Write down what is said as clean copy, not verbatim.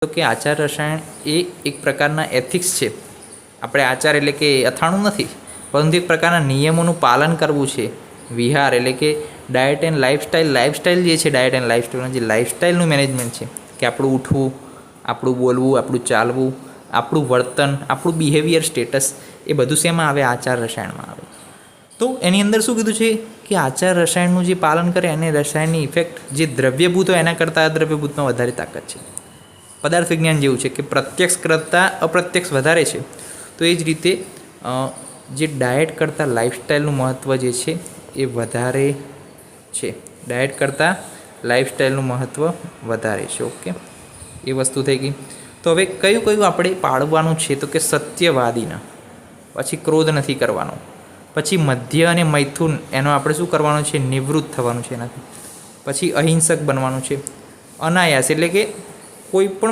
તો કે આચાર રસાયણ એ એક પ્રકારના એથિક્સ છે. આપણે આચાર એટલે કે અથાણું નથી, પરંતુ એક પ્રકારના નિયમોનું પાલન કરવું છે. વિહાર એટલે કે ડાયટ એન્ડ લાઇફસ્ટાઇલ જે છે, ડાયટ એન્ડ લાઇફસ્ટાઇલનું જે લાઇફસ્ટાઇલનું મેનેજમેન્ટ છે, કે આપણું ઉઠવું, આપણું બોલવું, આપણું ચાલવું, આપણું વર્તન, આપણું બિહેવિયર સ્ટેટસ, એ બધું શેમાં આવે? આચાર રસાયણમાં આવે. તો એની અંદર શું કીધું છે કે આચાર રસાયણનું જે પાલન કરે એને રસાયણની ઇફેક્ટ જે દ્રવ્યભૂત હોય એના કરતાં અદ્રવ્યભૂતમાં વધારે તાકાત છે. પદાર્થ વિજ્ઞાન જેવું છે કે પ્રત્યક્ષ કરતાં અપ્રત્યક્ષ વધારે છે. તો એ જ રીતે જે ડાયટ કરતાં લાઇફસ્ટાઇલનું મહત્ત્વ જે છે એ વધારે છે. ડાયટ કરતાં લાઇફસ્ટાઇલનું મહત્ત્વ વધારે છે. ઓકે, એ વસ્તુ થઈ ગઈ. તો હવે કયું આપણે પાળવાનું છે? તો કે સત્યવાદીના, પછી ક્રોધ નથી કરવાનો, પછી મધ્ય અને મૈથુન એનો આપણે શું કરવાનું છે? નિવૃત્ત થવાનું છે એનાથી. પછી અહિંસક બનવાનું છે. અનાયાસ એટલે કે કોઈ પણ